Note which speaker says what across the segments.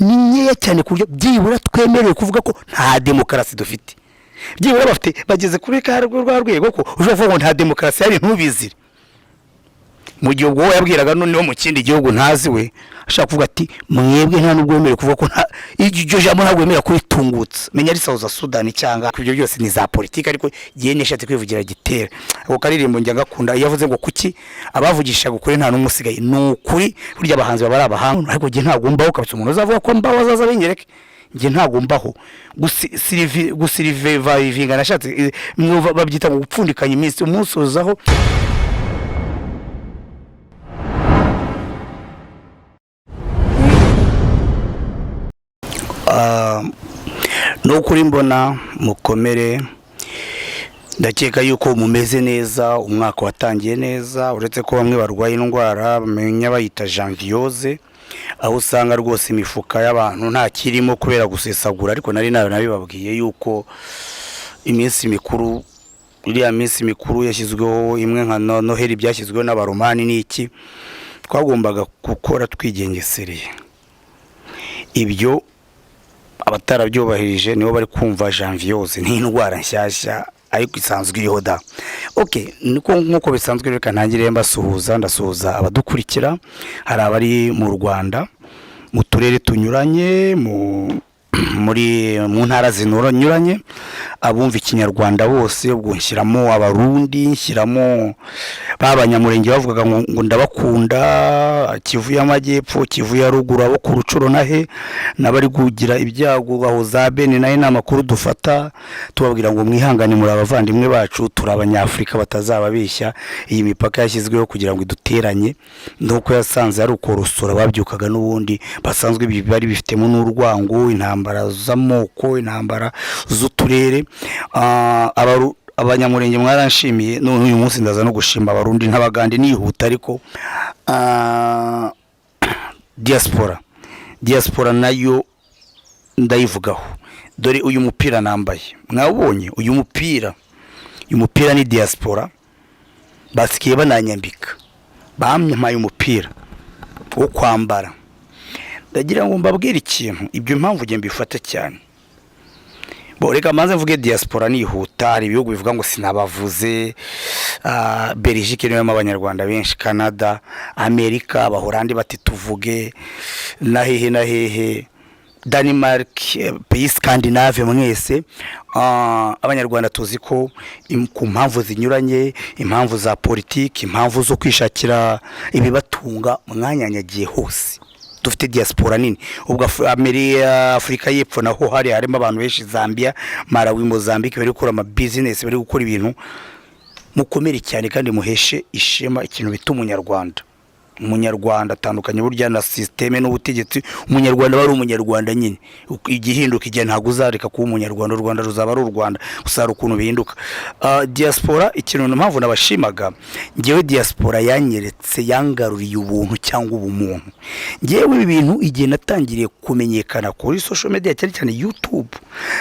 Speaker 1: ni nkeya cyane ku buryo byibura twemerewe kuvuga ko nta demokarasi dufite. Byibura bafite bageze kuri ka rwego ko uvuga ngo nta demokarasi ari ntubizire. Mu gihe ubwo yabwiraga noneho mu kindi gihugu ntazi we ashaka kuvuga ati mwebwe nta nubwo wemerewe kuvuga ko iryo jambo ntabwo wemerewe kuritungutsa. Menya ari South Sudan cyangwa ibyo byose ni za politiki, ariko yeneshatse kwivugira Gitera. Ako karirimbo njya ngakunda yavuze ngo kuki abavugisha gukuri nta n'umusigaye. Nukuri burya abahanzi baba ari abahanga, ariko nge ntabwo mbaho kabisa. Umuntu uzavuga ko mbaho azaza binyereke, nge ntabwo mbaho. Gusirivivinga nashatse babyita gupfundikanya iminsi umunsi uzaho. Nukuri mbona mukomere, ndakeka yuko mumeze neza, umwaka watangiye neza, uretse ko bamwe barwaye indwara bamenya bayita janviose, aho usanga rwose imifuka y'abantu nta kirimo kubera gusesagura. Ariko nari nabibabwiye yuko iminsi mikuru, iriya minsi mikuru yashyizweho imwe nka Noheli byashyizweho n'abaromani n'iki, twagombaga gukora twigengesereye. Ibyo abatarabyubahirije nibo bari kumva janviose n'indwara nshyashya ariko isanzwe iriho da. Okay, nkuko bisanzwe reka ntangire ndasuhuza abadukurikira. Hari abari mu Rwanda mu turere tunyuranye, mu ntara zinyuranye, abumva Kinyarwanda bose, ubwo nshyiramo abarundi, nshyiramo babanyamurenge bavugaga ngo ndabakunda, Kivu y'Amajyepfo, Kivu ya Ruguru, abo ku Rucuro nahe nabari kugira ibyago aho za Bene nahe n'amakuru dufata tubabwira ngo mwihangane muri abavandimwe bacu, turi abanyafrika batazababeshya. Iyi mipaka yashyizweho kugira ngo iduteranye, nuko yasanze ari ukorosora babyukaga n'ubundi basanzwe bari bifitemo n'urwango, intambara z'amoko, intambara z'uturere. Abanyamurenge mwaranshimiye, none uyu munsi ndaza no gushima abarundi n'abagande nihuta. Ariko diaspora nayo ndayivugaho. Dore uyu mupira nambaye, mwabonye uyu mupira ni diaspora basikiye bananyambika, bamyamaye umupira wo kwambara. Ndagira ngo mbabwire ikintu, ibyo impamvu nge mbifata cyane. Reka manze mvuge diaspora nihuta. Hari ibihugu bivuga ngo sinabavuze, Belgique niyo y'abanyarwanda benshi, Canada, Amerika, Abahorandi bati tuvuge, na hehe Denmark, pays Scandinave mwese. Abanyarwanda tuzi ko ku mpamvu zinyuranye, impamvu za politiki, impamvu zo kwishakira ibibatunga, mwanyanyagiye hose dufite diaspora nini. Ubwo Afrika y'Epfo naho harimo abantu benshi, Zambia, Malawi, Mozambique, bari gukora ama business, bari gukora ibintu. Mukomere cyane kandi muheshe ishema ikintu bita umunyarwanda atandukanye burya na systeme n'ubutegetsi. Umunyarwanda bari umunyarwanda nyine, igihinduka igihe ntago uzareka kuba umunyarwanda. U Rwanda ruzaba ari u Rwanda, usara ukuntu bihinduka. Diaspora ikintu mpamvu nabashimaga, ngewe diaspora yanyeretse, yangaruriye ubuntu cyangwa ubumuntu. Ngewe ibi bintu igihe natangiriye kumenyekana kuri social media, cyane cyane YouTube,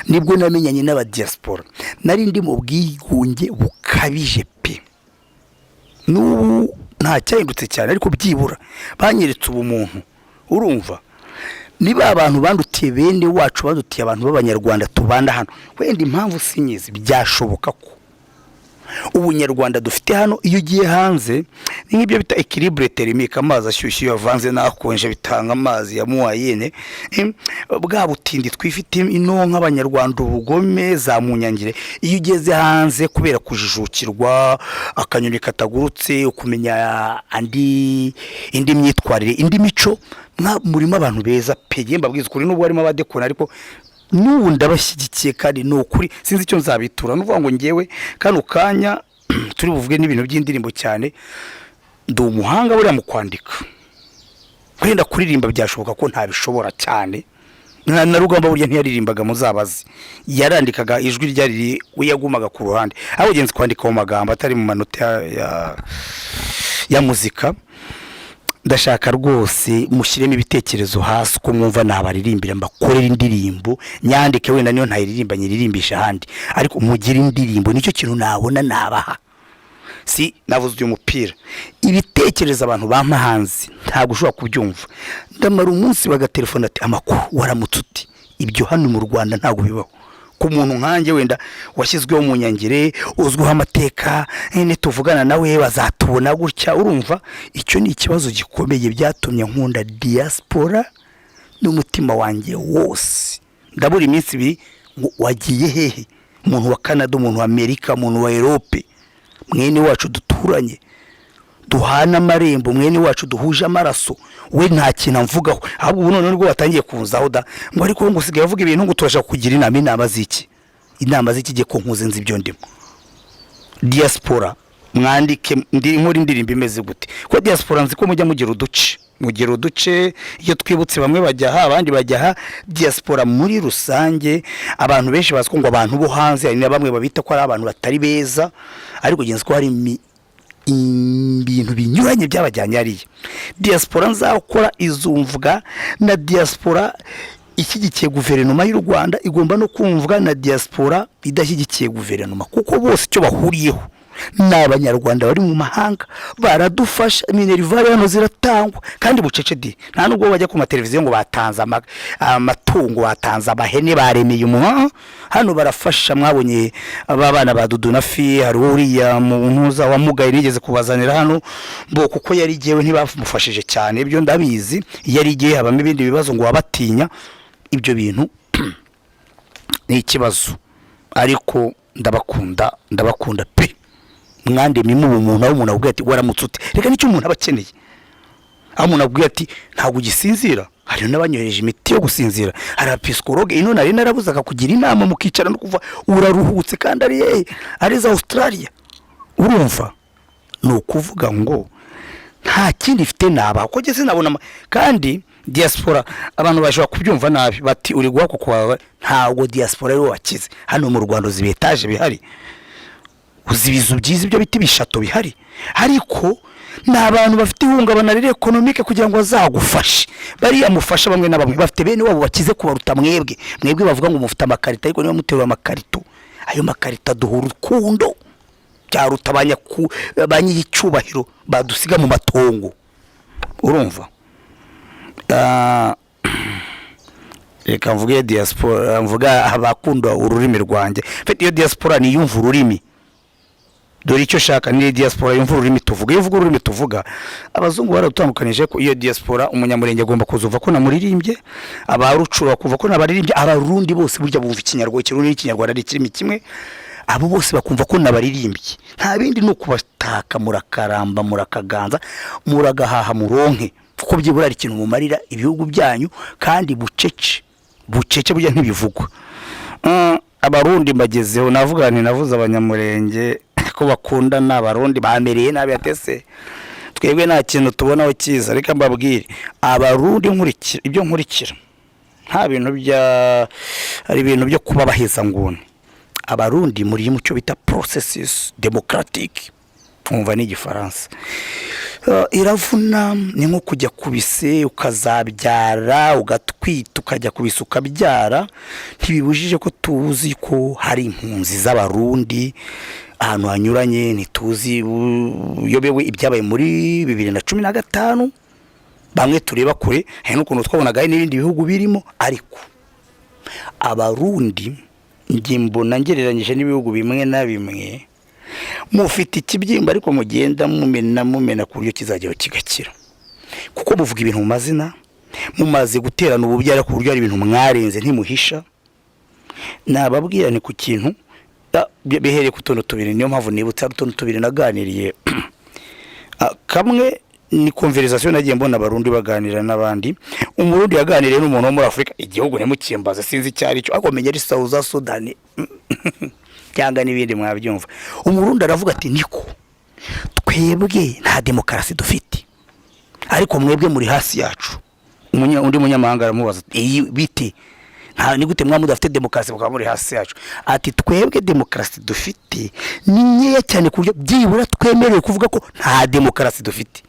Speaker 1: nibwo namenyanye n'aba diaspora. Nari ndi mu bwigunge bukabije pe, n'ubu nta cyahindutse cyane, ariko byibura banyeretse ubumuntu. Urumva, niba abantu bandutiye bene wacu, badutiye abantu b'abanyarwanda tubanda hano, wenda impamvu sinyizi, byashoboka ko ubunyarwanda dufite hano iyo ugiye hanze ni nk'ibyo bita equilibre thermique, amazi ashyushye yavanze n'akonje bitanga amazi ya muwayene. Bwa butindi twifite ino nk'abanyarwanda, ubugome za munyangire, iyo ugeze hanze kubera kujijukirwa, akanyoni katagurutse, ukumenya indi myitwarire, indi mico, murimo abantu beza pege. Mbabwiza ukuri, n'ubwo harimo abadekona, ariko n'ubu ndabashyigikiye kandi ni ukuri sinzi icyo nzabitura. Nuvuga ngo ngewe kano kanya turi buvuge n'ibintu by'indirimbo cyane, ndi umuhanga buriya mu kwandika. Kwenda kuririmba byashoboka ko ntabishobora cyane. Na Rugamba burya ntiyaririmbaga, muzabazi, yarandikaga ijwi ryari uyagumaga ku ruhande, aho genzi kwandika mu magambo atari mu manota ya muzika. Ndashaka rwose mushyiremo ibitekerezo hasi ko mwumva nabaririmbira, mbakorera indirimbo, nyandike wenda niyo ntayiririmba nyiririmbisha ahandi, ariko mugire indirimbo, nicyo kintu nabona nabaha. si navuze uyu mupira ibitekerezo abantu bamahanzi ntabwo ushobora kubyumva ndamara umunsi bagatelefona ati amakuru waramutsuti ibyo hano mu Rwanda ntabwo bibaho ku muntu nkanjye wenda washyizweho mu nyangire uzwiho amateka tuvugana nawe bazatubona gutya urumva icyo ni ikibazo gikomeye byatumye nkunda diaspora n'umutima wanjye wose ndabura iminsi ibiri ngo wagiye hehe umuntu wa Canada umuntu wa Amerika umuntu wa Europe mwene wacu duturanye duhana amarembo mwene wacu duhuje amaraso we nta kintu mvugaho ahubwo ubu none rwo watangiye kuzaho da ngo ariko ngo usigaye avuga ibintu ngo turashaka kugira inama z'iki giye ko nkuze nzi ibyo ndimo diaspora mwandike indirimbo imeze gute ko diaspora nzi ko mujya mugira uduce iyo twibutse bamwe bajya abandi bajya diaspora muri rusange abantu benshi baziko ngo abantu bo hanze hari bamwe babita ko ari abantu batari beza ariko genzi ko hari ibintu binyuranye byabajyanye ariye diaspora nzakora izumvwa na diaspora ishyigikiye guverinoma y'u Rwanda igomba no kumvwa na diaspora idashyigikiye guverinoma kuko bose icyo bahuriyeho n'abanyarwanda bari mu mahanga baradufasha minerivare hano ziratangwa kandi bucece di nta nubwo bajya ku mateleviziyo ngo batanze amatungo batanze abahene baremeye umuntu hano barafasha mwabonye abana ba Dudu na Fi hari uriya muntu wa mugaye nigeze kubazanira hano bo kuko yari giyewe ntibamufashije cyane ibyo ndabizi yari giye habamo ibindi bibazo ngo wabatinya ibyo bintu ni ikibazo ariko ndabakunda pe mwande mimu umuntu aho umuntu abwiye ati waramutsute reka nicyo umuntu abakeneye aho umuntu abwiye ati ntabwo gisinzira hari n'abanyohereje imiti yo gusinzira hari psychologue ino nari narabuzaga kugira inama mukicara no kuva uraruhutse kandi ari za Australia urumva no kuvuga ngo nta kindi ifite naba ko gese nabona kandi diaspora abantu bashobora kubyumva nabi bati uri guha kuko ntabwo diaspora yo wakize hano mu Rwanda zibetaje bihari uzibizu byiza ibyo biti bishato bihari ariko n'abantu bafite ihungabana rire economique kugira ngo azagufashe bari amufasha bamwe na bamwe bafite bene wabo bakize kubaruta mwebwe bavuga ngo mufite amakarita ariko niba muterura amakarito ayo makarita duhura urukundo byaruta abanyicubahiro badusiga mu matongo urumva reka mvuge diaspora mvuga abakunda ururimi rwanjye mfite iyo diaspora ni yumva ururimi dore icyo shaka ni diaspora yumva ururimi tuvuga iyo ururimi tuvuga abazungu baradutandukanije ko iyo diaspora umunyamurenge agomba kuzuva ko namuririmbye abarucura kuva ko nabaririmbye abarundi bose burya bumva ikinyarwanda ari kirimi kimwe abo bose bakumva ko nabaririmbye nta bindi no kubataka murakaramba murakaganza muragahaha muronke kuko byibura ari ikintu mumarira ibihugu byanyu kandi bucece burya ntibivugwa abarundi bagezeho navuze abanyamurenge ko bakundana abarundi bamereye nabi atese twebwe nta kintu tubonaho cyiza reka mbabwire abarundi nkurikira nta bintu hari ibintu byo kuba baheza nguni abarundi muri mu cyo bita processus démocratique umva ni igifaransa iravuna ni nko kujya kubise ukazabyara ugatwita ukajya kubisa ukabyara ntibibujije ko tuzi ko hari impunzi z'abarundi ahantu hanyuranye ntituzi yobewe ibyabaye muri 2015 bamwe tureba kure hari n'ukuntu twabonaga n'ibindi bihugu birimo ariko abarundi mbona ngereranyije n'ibihugu bimwe na bimwe mufite ikibyimba ariko mugenda mumena ku buryo kizajyaho kigakira kuko muvuga ibintu mu mazina mumaze guterana ububyara ku buryo ari ibintu mwarenze ntimuhisha nababwira ni ku kintu bihereye ku tuntu tubiri niyo mpamvu nibutsa utuntu tubiri naganiriye kamwe ni conversation nagiye mbona abarundi baganira n'abandi umurundi yaganiriye n'umuntu wo muri Afrika igihugu nemukimbaza sinzi icyari cyo akomenya ari South Sudan cyangwa n'ibindi mwabyumva umurundi aravuga ati niko twebwe nta demokarasi dufite ariko mwebwe muri hasi yacu undi munyamahanga aramubaza bite nta ni gute mwamudafite demokarasi bakaba muri hasi yacu ati twebwe demokarasi dufite ni nyeya cyane ku buryo byibura twemerewe kuvuga ko nta demokarasi dufite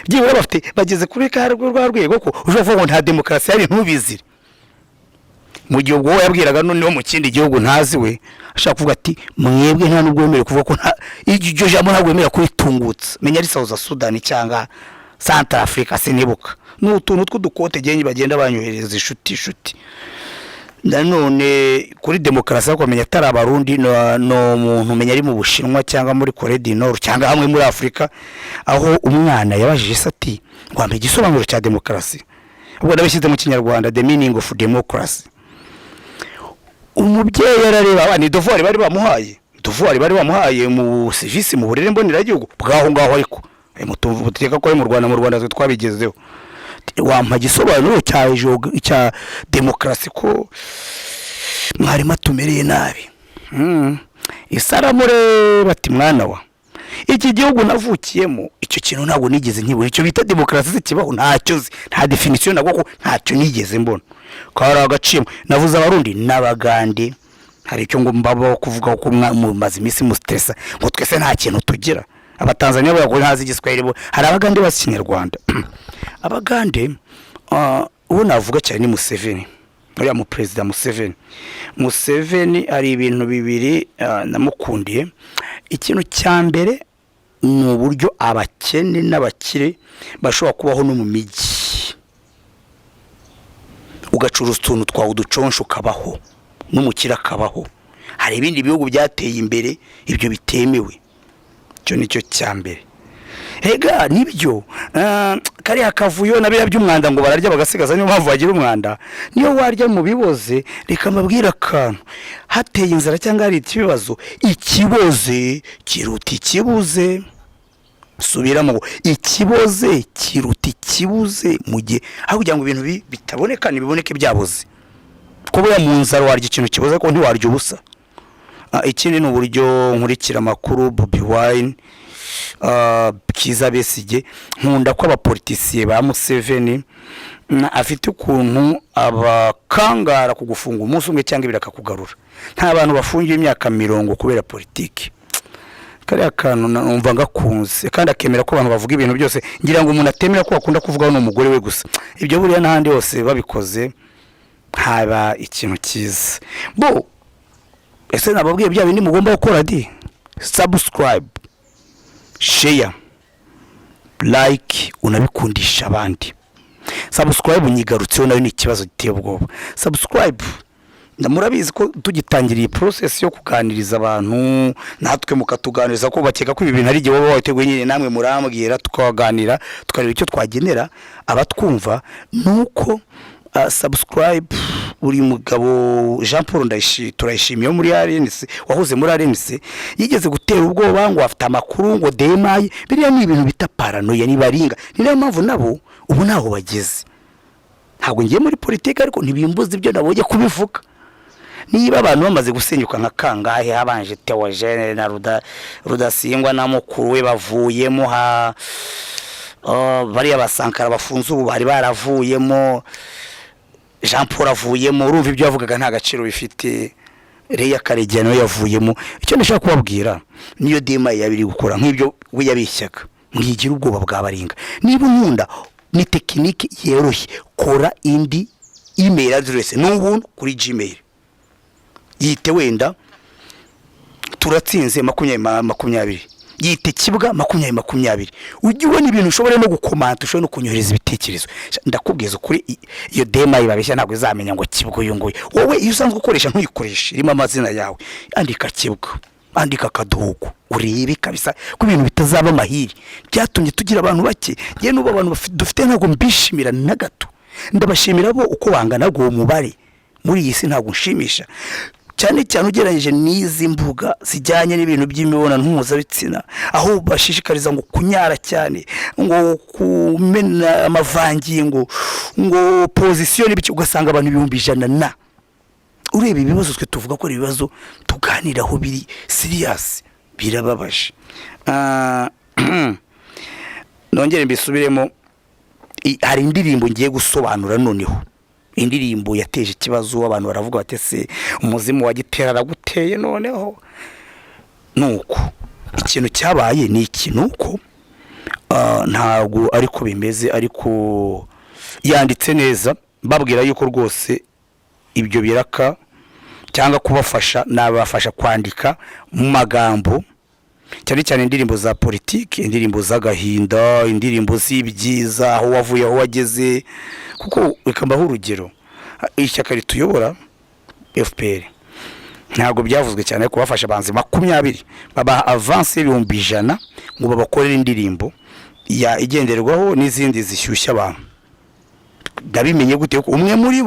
Speaker 1: byibura bafite bageze kuri rwa rwego ko uvuga ngo nta demokarasi ari ntubizire mu gihugu wo yabwiraga noneho mu kindi gihugu ntazi we ashaka kuvuga ati mwebwe nta nubwo wemere kuvuga ko iryo jambo ntabwo wemera kuritungutsa menya ari South Sudan cyangwa Central Africa sinibuka n'utuntu tw'udukote genyi bagenda banyohereza inshuti nanone kuri demokarasi ko menya atari abarundi no muntu menya ari mu Bushinwa cyangwa muri Korea du Nord cyangwa hamwe muri Afrika aho umwana yabajije sati ngwambe igisobanuro cya demokarasi ubwo ndabishyize mu Kinyarwanda the meaning of democracy. Umubyeyi yarareba ni devoir bari bamuhaye mu service mu burere mboneragihugu bwaho ngaho ariko mutumva buteka ko mu Rwanda twabigezeho wampa gisobanuro cya demokarasi ko mwari matumereye nabi isaramure bati mwana wa iki gihugu navukiyemo icyo kintu ntabwo nigeze nkibona icyo bita demokarasi kibaho ntacyo nta definition nabwo ko ntacyo nigeze mbona kari agacimo navuze abarundi n'abagande hari icyo ngo mbabo kuvuga ko mu mazi imisi mu stress ngo twese nta kintu tugira abatanzania bako ntazi igiswahili bo hari abagande basi Kinyarwanda abagande uwo navuga cyane ni Museveni uriya mu president Museveni ari ibintu bibiri namukundiye ikintu cya mbere ni uburyo abakene n'abakire bashobora kubaho no mu migi ugacuruza utuntu twawe uduconsho kabaho n'umukira kabaho hari ibindi bihugu byateye imbere ibyo bitemewe cyo nicyo cya mbere hega nibyo kari akavuyo nabira by'umwanda ngo bararya bagasigaza niyo mpamvu bagira umwanda niyo warya mu biboze reka mabwira akantu hateye inzara cyangwa ari ikibazo ikiboze kiruta ikibuze subiramo ikiboze kiruta ikibuze mu gihe aho kugira ngo ibintu bitaboneka nibiboneke byaboze ko bya mu nzara warya ikintu kiboze ko ntiwarya ubusa. Ikindi ni uburyo nkurikira makuru Bobi Wine Kiza Besige nkunda ko abapolitisiye ba Museveni afite ukuntu abakangara kugufunga umunsi umwe cyangwa ibiraka kugarura nta bantu bafungiye imyaka 40 kubera politiki kari akantu numva ngakunze kandi akemera ko abantu bavuga ibintu byose ngira ngo umuntu atemera ko akunda kuvuga n'umugore we gusa ibyo buriya n'ahandi hose babikoze haba ikintu cyiza bo ese nababwiye bya bindi mugomba gukora subscribe share like unabikundisha abandi subscribe nyigarutseho nayo ni ikibazo giteye ubwoba subscribe ndamurabizi ko tugitangiriye process yo kuganiriza abantu natwe mukatuganiriza ko bakeka ko ibi bintu ari gihe wowe wateguye nyine namwe murambwira tukaganira tukareba icyo twagenera abatwumva nuko subscribe uri mugabo Jean Paul turayishimiye muri RNC wahoze muri RNC yigeze gutera ubwoba ngo afite amakuru ngo demaye biriya ni ibintu bita paranoia ni baringa ni nayo mpamvu nabo ubu naho bageze ntabwo ngiye muri politiki ariko ntibimbuza ibyo naboje kubivuga niba abantu bamaze gusenyuka nka kangahe habanje Theogene na Rudasingwa na mukuru we bavuyemo bari abasankara bafunze ubu bari baravuyemo Jean Paul avuyemo urumva ibyo yavugaga nta gaciro bifite Reya Karegeno yavuyemo icyo ndashaka kubabwira niyo dema yabiri gukora nk'ibyo we yabishyaga mwigira ubwoba bw'abaringa niba nkunda ni tekinike yoroshye kora indi email address n'ubuntu kuri Gmail yite wenda turatsinze 2020 yite kibwa 2020 ujye ubona ibintu ushobora no gukomanta ushobora no kunyohereza ibitekerezo ndakubwiza kuri iyo dema ibabeshya ntabwo izamenya ngo kibwo uyu nguyu wowe iyo usanzwe ukoresha ntuyikoreshe irimo amazina yawe andika kibwa andika kaduhugu urebe kabisa ko ibintu bitazaba amahiri byatumye tugira abantu bake ngiye nuba abantu dufite ntago mbishimira na gato ndabashimira bo uko bangana go mubare muri iyi si ntago nshimisha cyane cyane ugeranyije n'izi mbuga zijyanye n'ibintu by'imibonano mpuzabitsina aho bashishikariza ngo kunyara cyane ngo kumena amavangingo ngo position n'ibiki ugasanga abantu 100 ureba ibibazo twe tuvuga ko ibibazo tuganiraho biri serious birababaje nongere mbisubiremo hari indirimbo ngiye gusobanura noneho indirimbo yateje ikibazo abantu baravuga batese umuzimu wa Gitera araguteye noneho nuko ikintu cyabaye ni ikinuko ntago ariko bimeze ariko yanditse neza babwira yuko rwose ibyo biraka cyangwa kubafasha nabafasha kwandika mu magambo cyane cyane indirimbo za politiki, indirimbo z'agahinda, indirimbo z'ibyiza, aho wavuye aho wageze. Kuko bikambaho urugero, ishyaka rituyobora FPR ntabwo byavuzwe cyane ko bafasha abanzi 20 baba avance y'ibihumbi 100 ngo babakorere indirimbo ya igenderwaho n'izindi zishyushya abantu. Ndabimenye gute ko umwe muri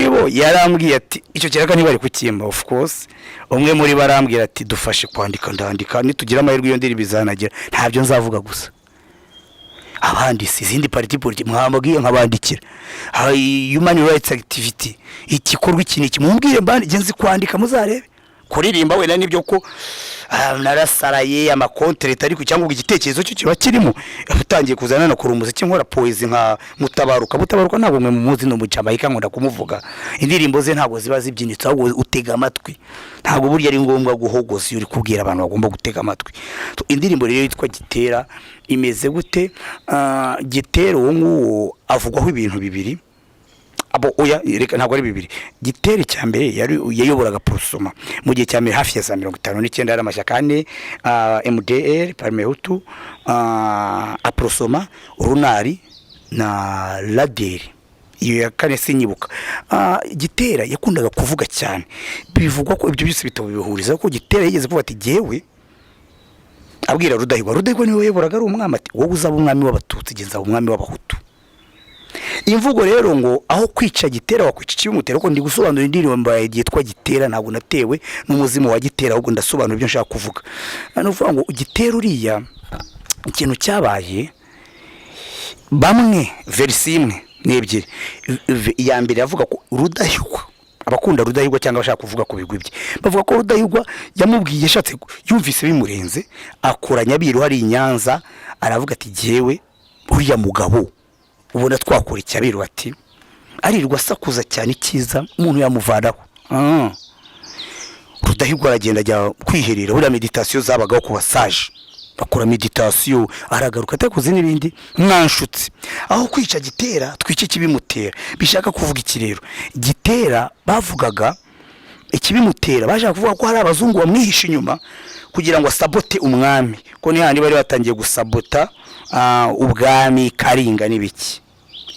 Speaker 1: bo yarambwiye ati icyo kiraka niba ari kukimba. Of course umwe muri barambwira ati dufashe kwandika, ndandika, nitugira amahirwe iyo ndirimbo izanagira, ntabyo nzavuga gusa. Abandi izindi parti politiki mwambwiye nkabandikira human rights activity ikikorwa iki niki mumbwire mbandi genzi kwandika muzarebe kuririmba wena nibyo ko narasaraye amakontrete ariko cyangwa igitekerezo cyo kiba kirimo utangiye kuzana no kuri umuziki nkora poezi nka mutabaruka ntabwo mwe muzi no mucamayika nkunda kumuvuga. Indirimbo ze ntabwo ziba zibyinitse ahubwo utega amatwi, ntabwo burya ari ngombwa guhogoza uri kubwira abantu bagomba gutega amatwi. Indirimbo rero yitwa Gitera imeze gute? Gitera uwo nguwo avugwaho ibintu bibiri. Abo oya reka ntabwo ari bibiri. Gitera cyambere yayoboraga Prosoma mu gihe cyambere hafi ya 59 ari amashyaka ane, MDR Parmehutu, Prosoma, Runari na Laderi. Iyo yakane sinyibuka. Gitera yakundaga kuvuga cyane, bivugwa ko ibyo byose bitabo bihuriza ko Gitera yigeze kuvuga ati jewe abwira Rudahigwa niwe yayoboraga ari umwami ati wowe uzaba umwami w'abatutsi genza umwami w'abahutu. Imvugo rero ngo aho kwica Gitera wakwica ikibimutera ko ndi gusobanura indirimbo yitwa Gitera ntabwo natewe n'umuzimu wa Gitera ahubwo ndasobanura ibyo nshaka kuvuga. Nuvuga ngo Gitera uriya ikintu cyabaye bamwe versi imwe n'ebyiri. Iya mbere yavuga ko Rudahigwa abakunda Rudahigwa cyangwa bashaka kuvuga ku bigwi bye bavuga ko Rudahigwa yamubwiye yashatse yumvise bimurenze akoranya biru hari Nyanza aravuga ati jewe uriya mugabo ubona twakora icyabiru ati arirwa sakuza cyane cyiza umuntu yamuvanaho. Rudahigwa aragenda ajya kwiherera buriya meditation zabagaho ku basaje bakora meditation aragaruka atakuze n'ibindi mwanshutse aho kwica Gitera twice ikibimutera. Bishaka kuvuga iki rero? Gitera bavugaga ikibimutera bashaka kuvuga ko hari abazungu bamwihisha inyuma kugira ngo sabote umwami, ko ni handi bari batangiye gusabota ubwami Karinga n'ibiki.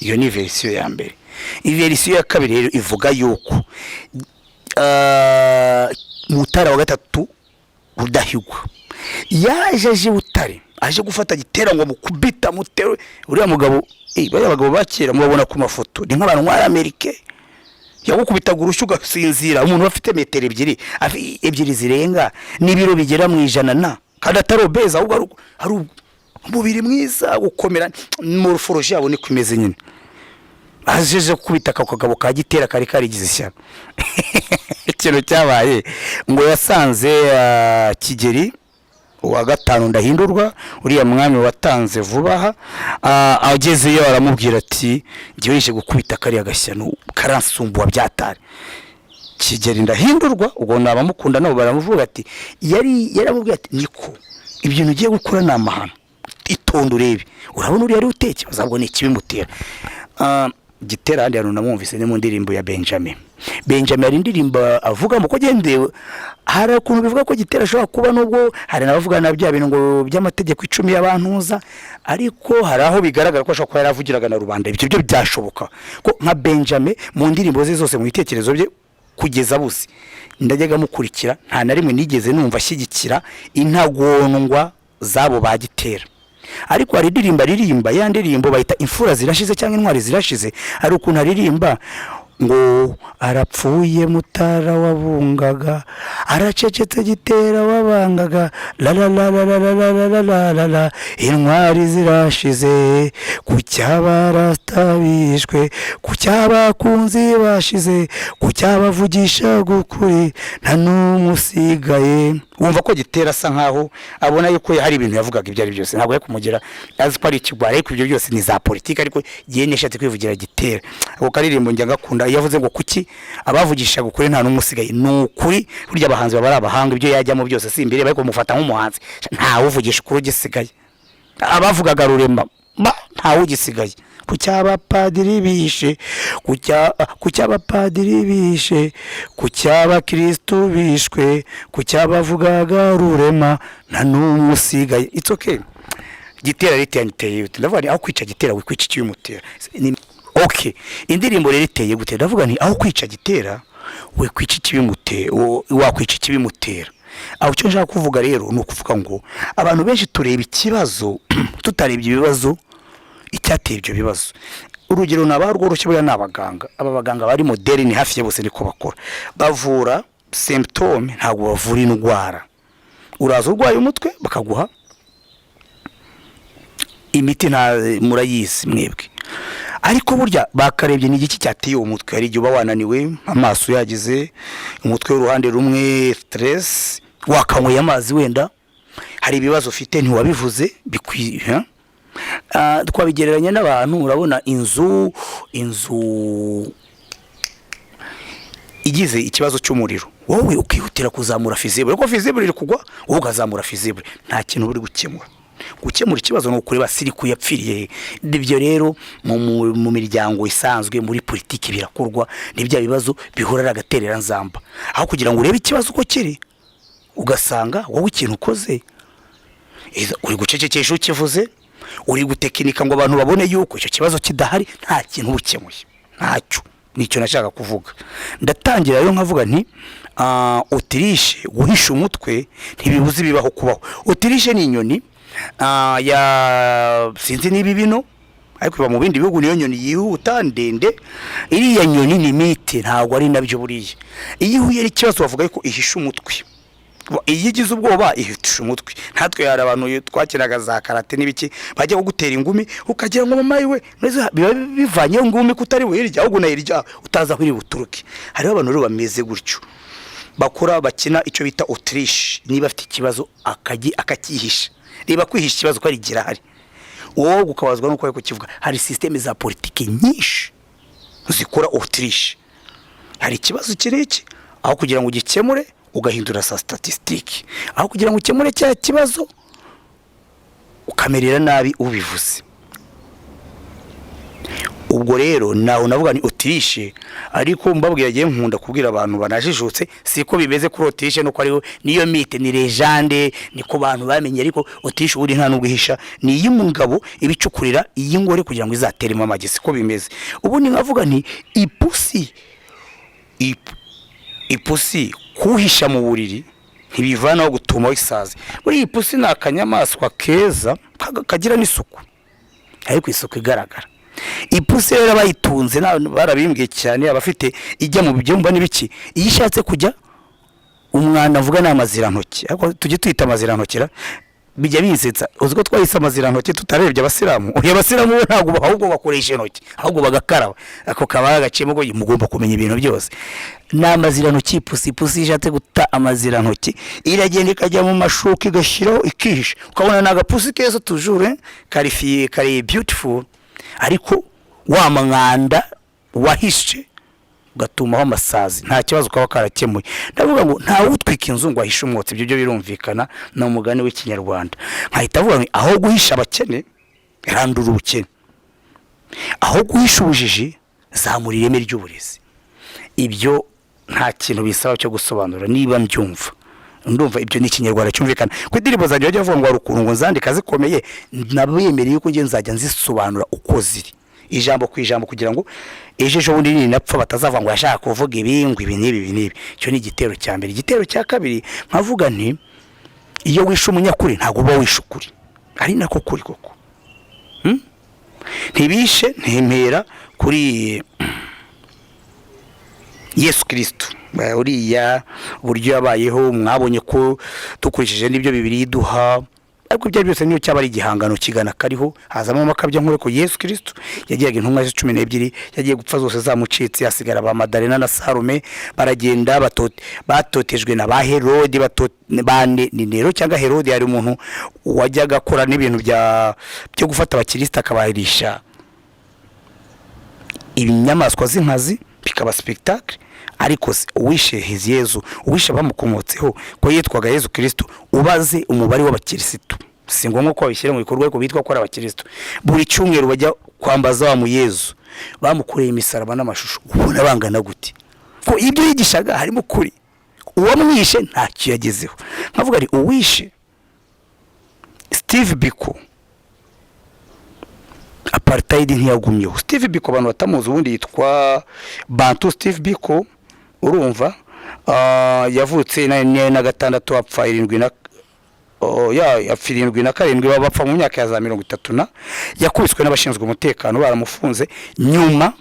Speaker 1: Iyo ni version ya mbere. Version ya kabiri rero ivuga yuko Mutara wa gatatu Rudahigwa yaje Butare aje gufata Gitera ngo mukubita mutere uriya mugabo bari abagabo bakira mubabona ku mafoto ni nk'abantu muri Amerika yagukubita gurusha ugasinzira umuntu bafite metero ebyiri zirenga n'ibiro bigera mu 100 kandi atarobeza ahubwo ari umubiri mwiza gukomera morphology yabo ni kumeze nyine. Ajeje kubita akagabo ka Gitera kari karigize ishyaka. Ikintu cyabaye ngo yasanze Kigeri wa gatanu ndahindurwa uriya mwami watanze vubaha agezeyo aramubwira ati ngiye yishe gukubita kari agashyano karansumbuwa byatari. Kigeri ndahindurwa ubwo nabamukunda nabo baramuvuga ati yaramubwira ati niko ibintu ugiye gukora namahano itondo urebe urabona uri yari uteke bazabwo ikibimutera. Gitera handi hano namwumvise ni mu ndirimbo ya Benjamin ari indirimbo avuga mu ko gendewe hari ukuntu bivuga ko Gitera ashobora kuba nubwo hari nabavuga na bya bintu ngo by'amategeko 10 y'abantuza ariko hari aho bigaragara ko ashobora kuba yaravugiraga na rubanda. Ibyo byo byashoboka ko nka Benjamin mu ndirimbo ze zose mu bitekerezo bye kugeza buzi ndajyaga mukurikira nta na rimwe nigeze numva ashyigikira intagondwa zabo ba Gitera. Ariko hari ririmba ya ndirimbo bayita imfura zirashize cyangwa intwari zirashize ari ukuntu aririmba ngo arapfuye Mutara wabungaga aracecetse Gitera wabangaga la la la la la la la la la intwari zirashize kucyabarastabishwe kucyabakunzi bashize kucyabavugisha gukuri nta numusigaye. Wumva ko Gitera asa nkaho abona yuko hari ibintu yavugaga ibyo ari byose ntabwo yakumugira azi ko ari ikigwara ariko ibyo byose ni za politiki ariko yene yashatse kwivugira Gitera. Uko karirimbo njya gakunda yavuze ngo kuki abavugisha gukuri nta numusigaye n'ukuri burya abahanzi baba abahanga ibyo yajyamo byose simbere bari kumufata nk'umuhanzi nta uvugisha ukuri gisigaye abavugaga ruremba nta ugisigaye kucy'abapadiri bishe, kucy'abapadiri bishe, kucy'abakristo bishwe, kucy'abavugaga rurema nta n'umwe usigaye. It's okay. Gitera riteye ndavuga ni aho kwica Gitera wikwica ikibimutera. Okay, indirimbo rero iteye gute? Ndavuga ni aho kwica Gitera we kwica ikibimutera, wakwica ikibimutera. Aho cyo nshaka kuvuga rero ni ukuvuga ngo abantu benshi tureba ikibazo tutarebye ibibazo icyateye ibyo bibazo. Urugero nabaho rworoshye bya nabaganga, aba baganga bari moderne hafi ya bose niko bakora, bavura symptome ntabwo bavura indwara. Uraza urwaye umutwe bakaguha imiti nta murayisi mwebwe, ariko burya bakarebye ni igiki cyateye umutwe. Hari igihe uba wananiwe, amaso yagize, umutwe w'uruhande rumwe, stress, wakanyweye amazi wenda, hari ibibazo ufite ntiwabivuze bikwiye. Twabigereranya n'abantu, urabona inzu igize ikibazo cy'umuriro, wowe ukihutira kuzamura fizible, ko fizible iri kugwa, wowe ukazamura fizible, nta kintu buri gukemura ikibazo no kureba siri kuyapfiriye. Ibyo rero mu miryango isanzwe, muri politiki birakorwa, n'ibya bibazo bihora agaterera nzamba, aho kugira ngo urebe ikibazo uko kiri, ugasanga wowe ikintu ukoze uri gucecekesha ukivuze, uri gutekinika ngo abantu babone yuko icyo kibazo kidahari, nta kintu ukemuye, ntacyo. Nicyo nashaka kuvuga. Ndatangira rero nkavuga nti Autruche guhisha umutwe ntibibuza ibibaho kubaho. Autruche ni inyoni ya sinzi nibi bino, ariko iba mu bindi bihugu niyo nyoni yihuta ndende. Iriya nyoni ni mite, ntabwo ari nabyo buriye. Iyo ihuye n'ikibazo bavuga ko ihisha umutwe, iyo igize ubwoba ihisha umutwe. Natwe hari abantu twakiraga za karate n'ibiki bajya kugutera ingumi ukagira ngo mama yiwe biba bivanye ingumi kutari wirya, ahubwo nayirya utaza kwiri buturuke. Hari abantu rero bameze gutyo, bakora bakina icyo bita Autruche. Niba afite ikibazo akakihisha, niba kwihisha ikibazo ko ari girahari, wowe ukabazwa nuko ari kukivuga. Hari systeme za politiki nyinshi zikora Autruche. Hari ikibazo kireki, aho kugira ngo ugikemure ugahindura sa statistique, aho kugira ngo ukemure cya kibazo ukamerera nabi ubivuze. Ubwo rero naho navuga ni Autruche, ariko mbabwira giye nkunda kubwira abantu banajijutse siko bimeze kuri Autruche, nuko ariho niyo mite ni legende, niko bantu bamenye. Ariko Autruche uri nta n'ubwihisha, ni y'umugabo ibicukurira iy'ingore kugira ngo izateremo amagi, siko bimeze. Ubu ni nkavuga ni Ipusi kuwuhisha mu buriri ntibivanaho gutumaho isazi. Buri Ipusi ni akanyamaswa keza kagira n'isuku, ariko isuku igaragara. Ipusi rero bayitunze barabimbwiye cyane, abafite ijya mu byumba n'ibiki, iyo ishatse kujya umwana avuga n'amazirantoki, ariko tujye twita amazirantoki bijya bisetsa. Uziko twahise amazirantoki tutarebye abasilamu, uyu abasilamu ntabwo ahubwo bakoresha intoki, ahubwo bagakaraba. Ako kabaye agacemo ngo mugomba kumenya ibintu byose. N'amazirantoki Ipusi ishatse guta amazirantoki, iragenda ikajya mu mashuka igashiraho ikihisha, ukabona n'agapusi keza toujours karifiye kari beautiful, ariko wa mwanda wahishe ugatumaho amasazi, nta kibazo kaba karakemuye. Ndavuga ngo Ntawutwika inzu ngo ahishe umwotsi, ibyo birumvikana no mugani w'ikinyarwanda. Nkahita avuga ngo aho guhisha abakene randura ubukene, aho guhisha ubujiji zamura ireme ry'uburezi. Ibyo nta kintu bisaba cyo gusobanura, niba ndumva ibyo ni ikinyarwanda cyumvikana. Ku indirimbo zanjye bajya bavuga ngo warukuntu ngo nzandika zikomeye, nabemereye ko ngiye nzajya nzisobanura uko ziri, ijambo ku ijambo, kugira ngo ejo bundi ninapfa batazava ngo yashaka kuvuga ibingwi n'ibi. Cyo ni igitero cya mbere. Igitero cya kabiri nkavuga nti iyo wishe umunyakuri ntabwo uba wishe ukuri, ari nako kuri koko. Ntibishe ntempera kuri Yesu Kristo, uriya buryo yabayeho mwabonye ko dukurikije n'ibyo bibiri iduha. Ariko ibyo byose niyo cyaba ari igihangano kigana kariho, hazamo makabya nkore ko Yesu Kristo yagiraga intumwa 12, yagiye gupfa zose zamucitse, hasigara ba Madalena na Salome, baragenda batotejwe na ba Herode, bane ni Nero cyangwa Herode. Yari umuntu wajyaga akora n'ibintu byo gufata abakirista akabahirisha ibinyamaswa z'inkazi bikaba spectacle. Ariko uwishe Yesu, uwishe bamukomotseho ko yitwaga Yesu Kristo, ubaze umubare w'abakirisitu, si ngombwa ko babishyira mu bikorwa ariko bitwa ko ari abakirisitu. Buri cyumweru bajya kwambaza wa Yesu bamukoreye imisaraba n'amashusho ubona bangana gute ko ibyo yigishaga harimo kuri uwamwishe ntacyo yagezeho nkavuga ari uwishe Steve Biko apartheid ntiyagumyeho Steve Biko abantu batamuzi ubundi yitwa Bantu Steve Biko urumva yavutse na gatandatu apfa 7 bapfa mu myaka ya za 30 yakubiswe n'abashinzwe umutekano baramufunze nyuma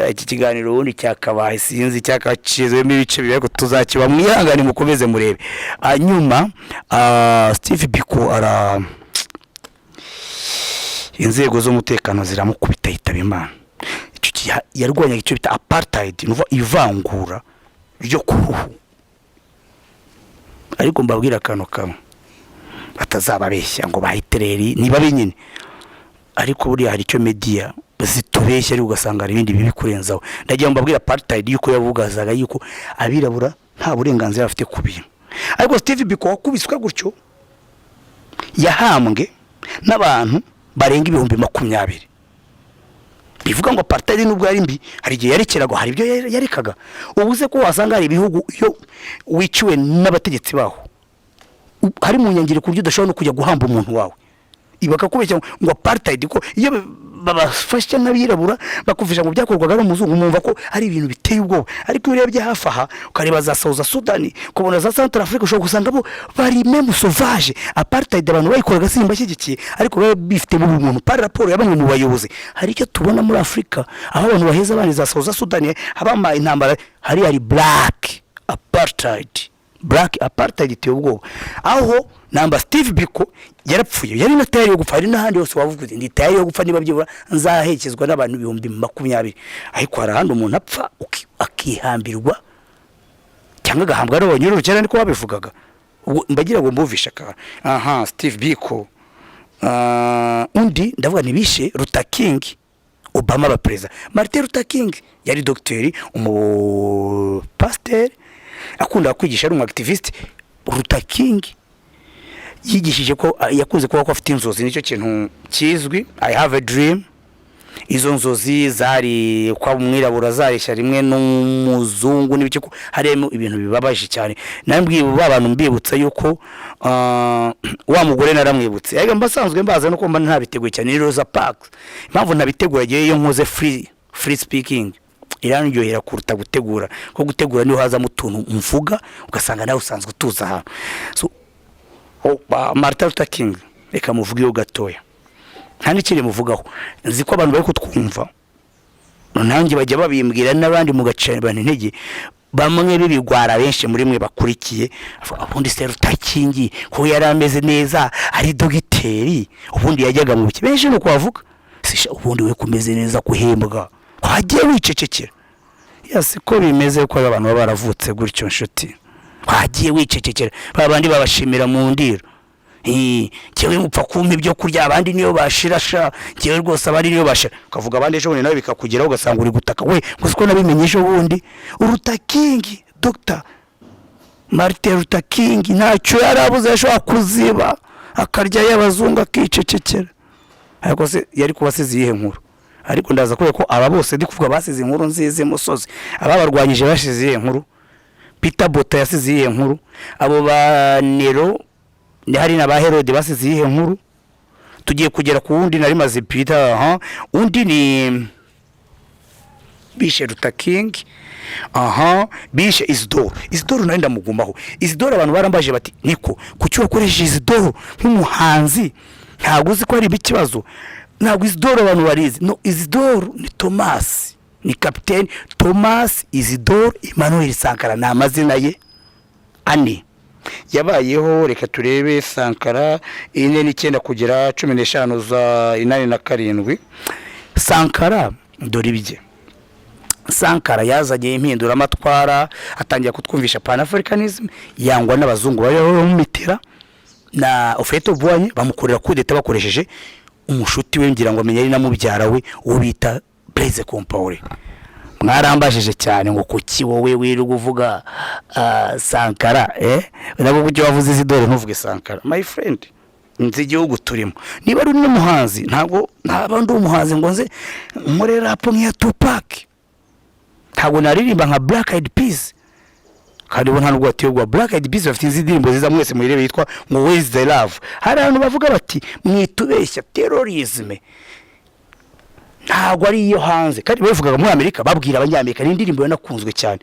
Speaker 1: iki kiganiro ubundi cyakabaye sinzi cyakacizwemo ibice bibego tuzakiba mwihangane mukomeze murebe nyuma Steve Biko inzego z'umutekano ziramukubita yitaba Imana icyo yarwanya icyo bita apartheid nuva ivangura ryo kuruhu ariko mbabwira kano kamwe batazababeshya ngo bahitereri niba binyine ariko buri hari icyo media zitubeshya ari ugasanga ari ibindi bibi kurenzaho ndagiye mbabwira apartheid yuko yavugazaga yuko abirabura nta burenganzira bafite kubintu ariko Steve Biko wakubiswe gutyo yahambwe n'abantu barenga 20,000 bivuga ngo apartheid nubwo ari mbi hari igihe yarekerago hari ibyo yarekaga ubuze ko wasanga hari ibihugu iyo wiciwe n'abategetsi baho hari mu nyangire kuryo udashobora no kujya guhamba umuntu wawe ibaka kubeshya ngo apartheid ko iyo babafasha n'abirabura bakufisha ngo byakorwaga ari umuzungu mwumva ko ari ibintu biteye ubwoba ariko urebye hafi aha ukareba za South Sudan kubona za Central Africa ushobora gusanga bo bari même sauvage apartheid abantu bayikoraga simba shyigikiye ariko baba bifite mu muntu par rapport y'abamwe mu bayobozi hari icyo tubona muri Afrika aho abantu baheza abandi za South Sudan habama intambara hari black apartheid iteye ubwoba aho namba Steve Biko yarapfuye yari na tayari yo gupfa ari n'ahandi hose wavuga ndi tayari yo gupfa niba byibura nzahekezwa n'abantu 20,000 ariko harahandi umuntu apfa akihambirwa cyangwa gahambwa n'abanyuru cyane niko babivugaga mbagira ngo mbuvisha ka Steve Biko undi ndavuga ni Bishe King Obama ba president Martin Luther King yari docteur pasteur akunda kwigisha ari umactivist King yigishije ko yakunze kuba ko afite inzozi nicyo kintu kizwi I have a dream izo nzozi zari kwa umwirabura zarisha rimwe n'umuzungu n'ibiki ko harimo ibintu bibabaje cyane nambwiye abantu mbibutsa yuko wa mugore naramwibutse ariko mbasanzwe mbaza no kumba ntabiteguye cyane ni Rosa Parks impamvu ntabiteguye giye yo nkoze free speaking iranyohera kuruta gutegura ko gutegura niho haza mutuntu mvuga ugasanga nawe usanzwe tuza aha so Martin Luther King reka muvugiyo gatoya nta n'ikindi muvugaho nzi ko abantu bari kutwumva nanjye bajya babimbwira n'abandi mu gace intege bamwe bibigwara benshi muri mwe bakurikiye ubundi se Luther King ko yari ameze neza ari dogiteri ubundi yajyaga mu buki benshi no kwavuga sisha ubundi we kumeze neza kuhembwa kwagiye wicecekera yase ko bimeze ko abantu baravutse gutyo nshuti kwagiye wicecekera babandi babashimira mu ndiro cyewe mupfa kumpa ibyo kurya abandi niyo bashirasha cyewe rwose abandi niyo bashira ukavuga abandi ejo nawe bikakugeraho ugasanga uri gutaka we gusa ko nabimenyesha ubundi Luther King Dr. Martin Luther King ntacyo yarabuze yashobora kuziba akarya y'abazungu akicecekera ariko se yari kubasize yihe nkuru ariko ndaza ko aba bose ndi kuvuga basize inkuru nzize musozi ababarwanyije bashize yihe nkuru Peter Bota yasize yihe nkuru abo ba Nero ni hari na ba Herode basize yihe nkuru tugiye kugera ku wundi nari maze Peter undi ni Bishe Luther King Bishe Isidore nari ndamugumaho Isidore abantu barambaje bati niko kuki wakoresheje Isidore nk'umuhanzi ntago uzi ko ari ikibazo ntago Isidore abantu barizi no Isidore ni Thomas ni Captain Thomas Isidore Emmanuel Sankara na amazina ye ane yabayeho reka turebe Sankara 4 kugera 15 za 87 Sankara dore ibye Sankara yazanye impindura amatwara atangiye kutwumvisha pan-africanism yangwa n'abazungu b'Mitera na Ofeto Bwanye bamukorera kudeta bakoresheje umushuti we ngira ngo amenye ari namubyara we uwo bita Blaise Compaoré mwarambajije cyane ngo kuki wowe wiri kuvuga Sankara nabo kujye wavuze Isidore ntuvuge Sankara my friend nzi igihugu turimo. Niba ari n'umuhanzi ntabwo ndi umuhanzi ngo nze nkore rap nk'iya Tupac, ntabwo naririmba nka Black Eyed Peas, kandi bo nta nubwo batiyogwa. Black Eyed Peas bafite izi ndirimbo ziza mwese muyirebe yitwa ngo Where is the Love. Hari abantu bavuga bati mwitubeshya terrorism, ntabwo ari iyo hanze. Kandi bavugaga muri Amerika, babwira abanyamerika n'indirimbo yanakunzwe cyane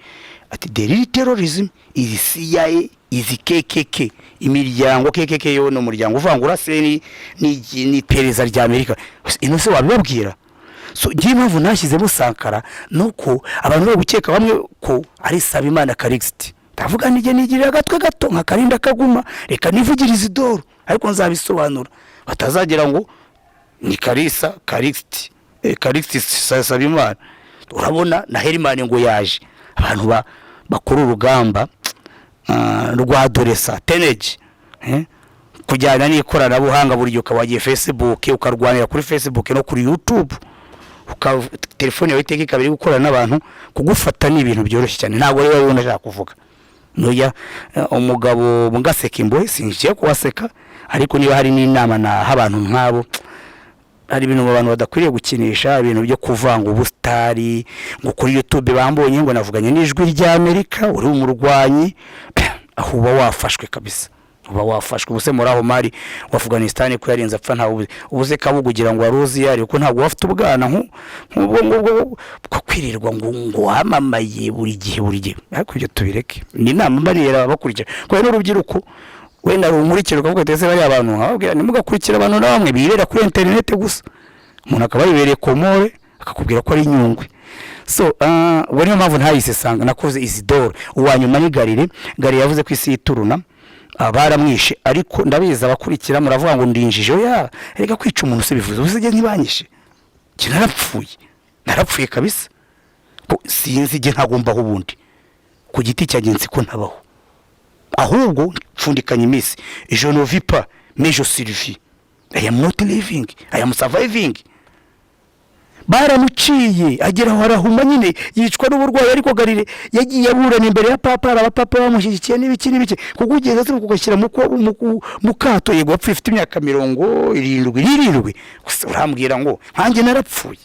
Speaker 1: ati there is terrorism, izi CIA, izi KKK, imiryango KKK yo no muryango uvangura se ni pereza rya Amerika. Ino se wabibabwira? So ngiye mpamvu nashyizemo Sankara nuko abantu bari gukeka bamwe ko ari Sabimana Calixte. Ndavuga nige nigirira gatwe gato nka Karinda Kaguma, reka nivugire Isidore, ariko nzabisobanura batazagira ngo ni Kalisa Calixte, Calixte Sabimana. Urabona na Herimani ngo yaje, abantu bakora urugamba rwa adolesa teenage, kujyana n'ikoranabuhanga buryo ukawagiye Facebook ukarwanira kuri Facebook no kuri YouTube, telefone yawe iteka ikabiri gukorana n'abantu, kugufata ni ibintu byoroshye cyane. Ntabwo rero ubona nashaka kuvuga noya umugabo mungaseka imbohe sinjiye kuwaseka, ariko niba hari n'inama na abantu nk'abo, hari ibintu abantu badakwiriye gukinisha, ibintu byo kuvanga ubustari ngo kuri YouTube bambonye ngo navuganye n'ijwi rya Amerika uri umurwanyi, aho uba wafashwe kabisa, uba wafashwe. Ubuse muri aho mari wa Afghanistan ko yarinze apfa nta ubuze kabugugira ngo aruzi yari ko ntabwo wafite ubwana nk'ubwo kwirirwa ngo wamamaye buri gihe. Ariko ibyo tubireke, ni inama mbanira bakurikira ko n'urubyiruko wenda rumurikira ukavuga tese bari abantu nkababwira nimugakurikira abantu namwe birera kuri internet gusa, umuntu akaba yibereye komore akakubwira ko ari inyungwe. So ubwo niyo mpamvu ntayise Sanga nakoze Isidore. Uwanyuma ni Galile yavuze ko isi yituruna, baramwishe, ariko ndabiza abakurikira muravuga ngo ndinjije ya reka kwica umuntu se bivuze ubusige ntibanyishe, narapfuye kabisa, ko sinzi je ntagombaho ubundi ku giti cyagenzi ko ntabaho, ahubwo mfundikanye imisi. Je ne vis pas mais je survis, I am not living, I am surviving. Baramuciye agera aho arahuma nyine yicwa n'uburwayi, ariko Galile yagiye aburana imbere ya papa, abapapa bamushyigikiye n'ibiki kugugeza se kugashyira mu kato. Yego apfa ifite imyaka 70 gusa urambwira ngo nkanjye narapfuye.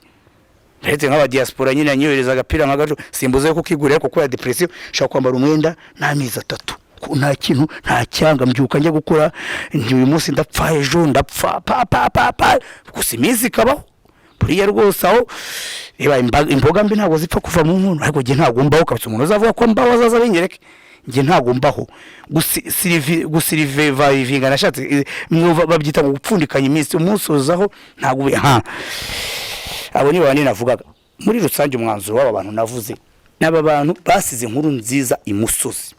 Speaker 1: Ndetse nk'aba diaspora nyine anyohereza agapira nk'agajo simbuze ko kigurira kuko ya depression shaka kwambara umwenda n'amezi 3 nta kintu nta cyanga mbyuka njya gukora, uyu munsi ndapfa ejo ndapfa pa gusa iminsi kabaho buriya rwose aho imboga mbi ntabwo zipfa kuva mu nkono. Ariko nge ntabwo mbaho kabisa, umuntu uzavuga ko mbaho azaza binyereke, nge ntabwo mbaho gusirivivinga nashatse babyita ngo gupfundikanya iminsi umusozaho ntabwo abo ni bandi navugaga. Muri rusange umwanzuro w'aba bantu navuze n'aba bantu basize inkuru nziza imusozi,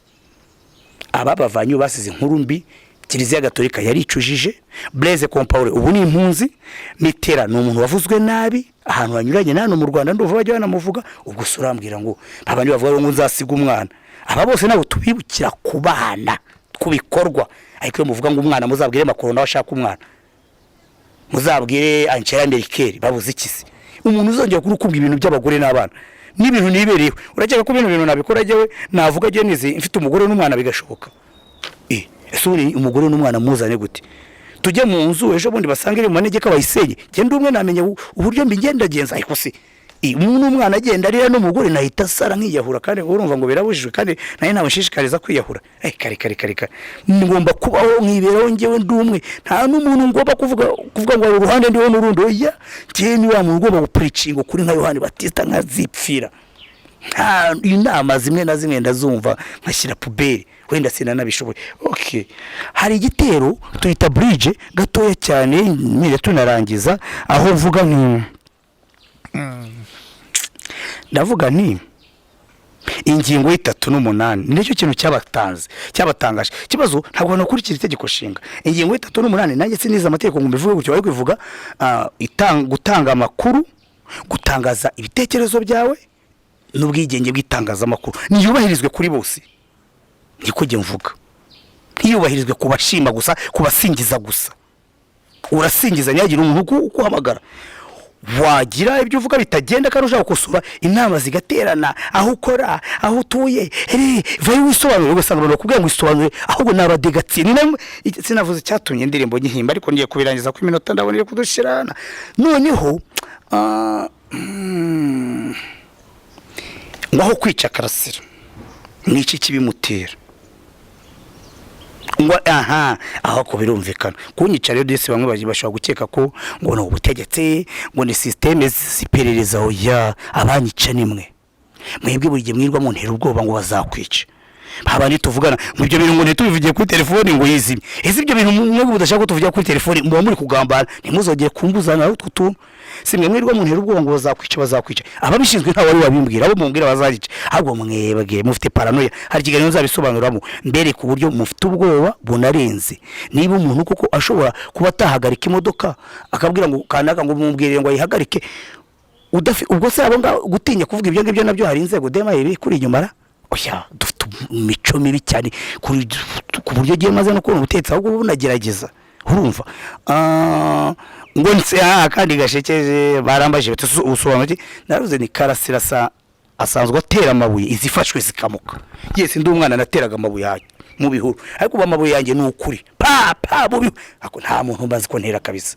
Speaker 1: ababavanye basize inkuru mbi. Kiliziya Gatolika yaricujije, Blaise Compaoré ubu ni impunzi, Mitera ni umuntu wavuzwe nabi ahantu hanyuranye nano mu Rwanda nduva bajya banamuvuga. Ubwo surambwira ngo abandi bavuga ngo nzasiga umwana. Aba bose nabo tubibukira kubana kubikorwa, ariko muvuga ngo umwana muzabwire makoro nawe ashaka umwana, muzabwire Angela Merkel babuze ikisi. Umuntu uzongera kurukubwa ibintu by'abagore n'abana n'ibintu niberewe, uragera ko ibintu nabikora jewe navuga je nizi mfite umugore n'umwana bigashoboka. Esuri umugore n'umwana muzane gute tujye mu nzu ejo bundi basangire mu manegeka bayisenye, genda umwe namenye uburyo mbigenda genza. Ariko se umuntu umwana agenda arira n'umugore nahita sara nkiyahura, kandi urumva ngo birabujijwe, kandi naye nabashishikariza kwiyahura. Kare ngomba kubaho nkiberaho ngewe ndumwe, nta n'umuntu ngomba kuvuga ngo uruhande ndiho n'urundo. Oya je ni wa muntu ngomba gupreachinga kuri nka Yohani Batista nkazipfira. Inama zimwe na zimwe ndazumva nkashyira puberi, wenda sina nabishoboye. Okay, hari igitero tuyita bridge gatoya cyane nire tunarangiza, aho mvuga ndavuga ni ingingo 38 nicyo kintu cyabatangaje kibazo. Ntabwo nakurikira itegeko shinga ingingo 38 nanjye siniza amategeko ngo mbivuge gutyo, ariko ivuga gutanga amakuru, gutangaza ibitekerezo byawe n'ubwigenge bw'itangazamakuru niyubahirizwe kuri bose. Niko je mvuga, ntiyubahirizwe kubashima gusa, kubasingiza gusa. Urasingiza nyagira umuntu ukuhamagara wagira ibyo uvuga bitagenda kandi ushaka gukosora inama zigaterana aho ukora aho utuye vayo wisobanure ugasanga abantu bakubwira ngo isobanure ahubwo nabadegatsi sinavuze cyatumye indirimbo nyihimba ariko ngiye kubirangiza ku minota ndabona iri kudushirana noneho ngaho kwica karasira n'iki kibimutera ngo aho ko birumvikana kunyica rero dese bamwe bashobora gukeka ko ngo no ubutegetsi ngo ni systeme ziperereza oya abanyica nimwe mwebwe buri gihe mwirwa mu ntera ubwoba ngo bazakwica babandi tuvugana mu byo bintu ngo ntitubivugiye kuri telefone ngo yizimye ibyo bintu mwebwe budashaka tuvugira kuri telefone mbo muri kugambana ntimuzogeye kumbuzana aho tutu simwe mwirwa mu ntera ubwoba ngo bazakwica ababishinzwe nta wari wabimbwira abo mumbwira bazagica ahubwo mwebwe mufite paranoia hari kiganiro nzabisobanuramo mbere ku buryo mufite ubwoba bunarenze niba umuntu kuko ashobora kuba atahagarika imodoka akabwira ngo kanaka ngo mumbwire ngo ayihagarike ubwo se abo gutinya kuvuga ibyo ngibyo nabyo hari inzego dema iri kuri inyuma oya dufite imico mibi cyane ku buryo giye maze no kubona ubutetsi ahubwo bunagerageza urumva ngo nse kandi gashekeje barambaje usobanuje naruze ni karasira asanzwe atera amabuye izifashwe zikamuka yesi ndi umwana nateraga amabuye mu bihuru ariko bamabuye yanjye ni ukuri pa bubi ako nta muntu mbazi ko ntera kabisa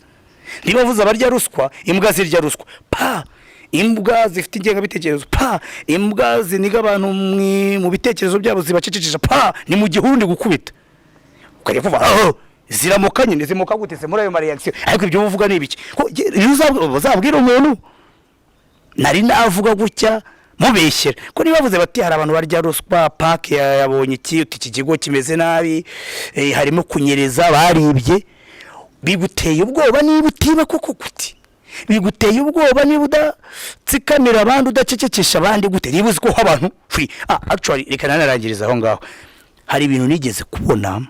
Speaker 1: nibavuze abarya ruswa imbwa zirya ruswa pa imbwa zifite ingenga bitekerezo pa imbwa ziniga abantu mu bitekerezo byabo zibacecekesha pa ni mu gihundi gukubita ukajya kuva ziramukanye nizimuka gutese muri ayo reaction ariko ibyo uvuga ni ibiki uzabwira umuntu nari navuga gutya mubeshyera ko nibavuze bati hari abantu barya ruswa pake yabonye iki kigo kimeze nabi harimo kunyereza baribye biguteye ubwoba niba utiba koko kuti biguteye ubwoba niba udatsikamira abandi udacecekesha abandi gute niba uzi ko abantu actually reka narangiriza aho ngaho hari ibintu nigeze kubona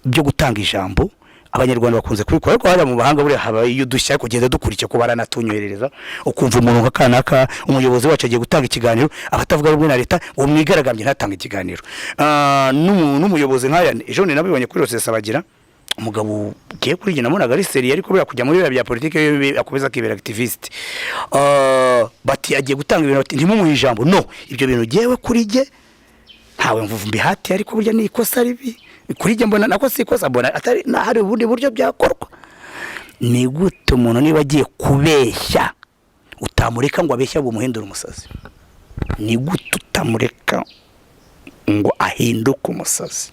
Speaker 1: byo gutanga ijambo abanyarwanda bakunze kubikora ariko haba mu bahanga buri haba iyo dushya kugenda dukurikira ko baranatunyohereza ukumva umuntu nkakanaka umuyobozi wacu agiye gutanga ikiganiro abatavuga rumwe na leta ngo mwigaragambye ntatanga ikiganiro n'umuyobozi nkaya ejo ni nabibonye kuri Rosesa bagira umugabo giye kuri gina nabonaga ari seri ariko bya kujya muri bya politike akomeza kibera activist bati agiye gutanga ibintu bati ntimumuhe ijambo no ibyo bintu giyewe kuri ge ntawe mvuvu mbihati ariko burya ni ikosa ribi kuri je mbona nako si ikosa mbona atari na hari ubundi buryo byakorwa ni gute umuntu niba agiye kubeshya utamureka ngo abeshya bumuhindura umusazi ni gute utamureka ngo ahinduke umusazi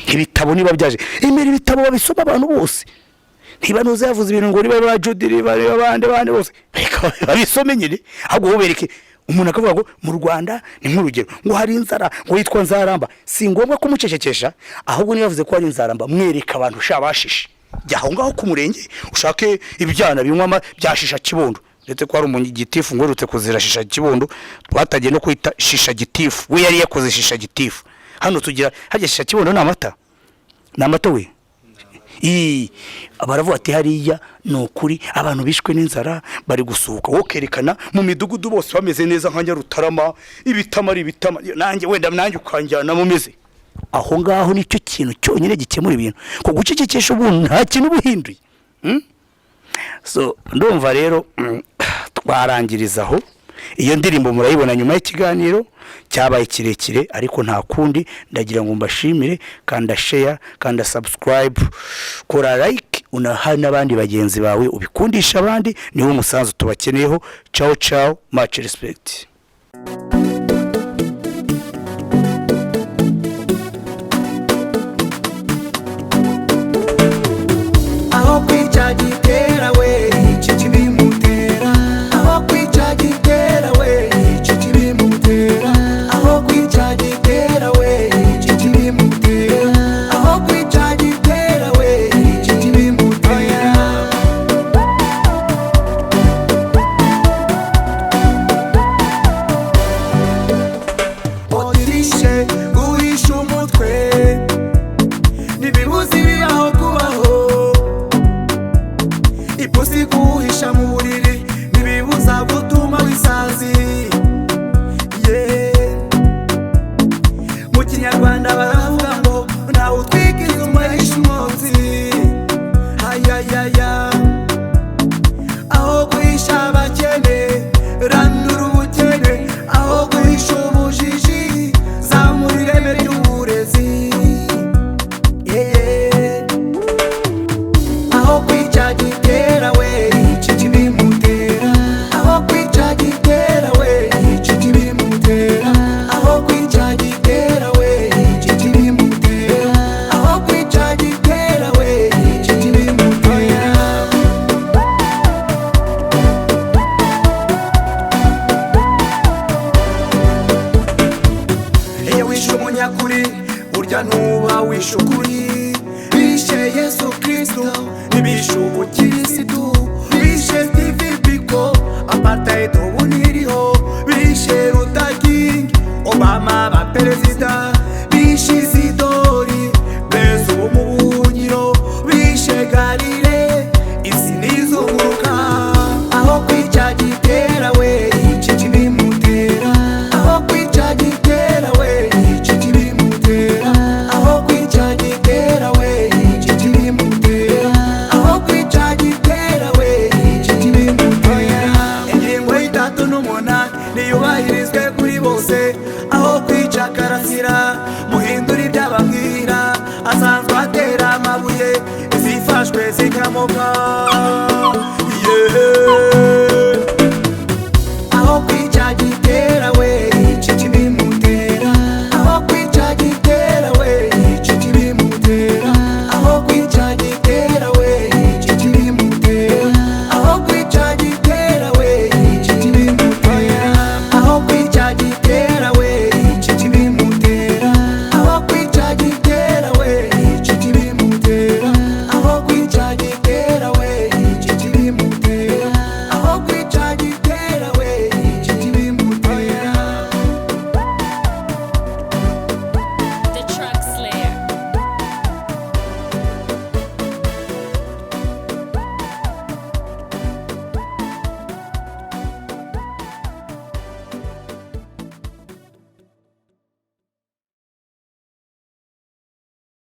Speaker 1: ibitabo niba byaje imeri ibitabo babisoma abantu bose ntiba nuze yavuze ibintu ngo niba bajudiri bande bose babisome nyine ahubwo ubereke umuntu akavuga ngo mu Rwanda ni nk'urugero ngo hari inzara ngo yitwa nzaramba si ngombwa kumucecekesha ahubwo niba yavuze ko hari inzaramba mwereka abantu shabashishe jyaho ngaho ku murenge ushake ibyana binywama byashisha kibondo ndetse ko hari umugitifu ngorutse kuzira shisha kibondo twatagiye no kwita shisha gitifu we yari yakoze shisha gitifu hano tugira hajya shisha kibondo n'amata we abaravuga ati hariya nukuri abantu bishwe n'inzara bari gusuka wokerekana mu midugudu bose bameze neza nkanya Rutarama ibitama nanjye wenda nanjye ukanjyana mumeze aho ngaho nicyo kintu cyonyine gikemura ibintu ko gucecekesha ubuntu nta kintu buhinduye so ndumva rero twarangirizaho iyo ndirimbo murayibona nyuma y'ikiganiro cyabaye kirekire ariko nta kundi ndagira ngo mbashimire kanda share kanda subscribe kora like unaha n'abandi bagenzi bawe ubikundisha abandi niwo musanzu tubakeneyeho ciao much respect
Speaker 2: aho kwica Gitera we ikibimutera aho kwica Gitera we ikibimutera aho kwica Gitera we ikibimutera aho kwica Gitera we ikibimutera nyakuri burya ntuba wishe ukuri. Bishe Yesu Kristo ntibishe ubukirisitu. Bishe Steve Biko apartheid ubu ntiriho. Bishe Rutaking Obama ba perezida. Bishe Isidore beza ubu mu buhungiro. Bishe Galile isi nizunguruka. Aho kwica Gitera we iki kibimutera. Aho kwica Gitera we iki kibimutera. Aho kwica Gitera we iki kibimutera. Aho kwica Gitera we iki kibimutera. Ingingo y'itatu n'umunani niyubahirizwe kuri bose. Aho kwica Karasira muhindura iby'ababwira. Asanzwe atera amabuye izifashwe zikamoka.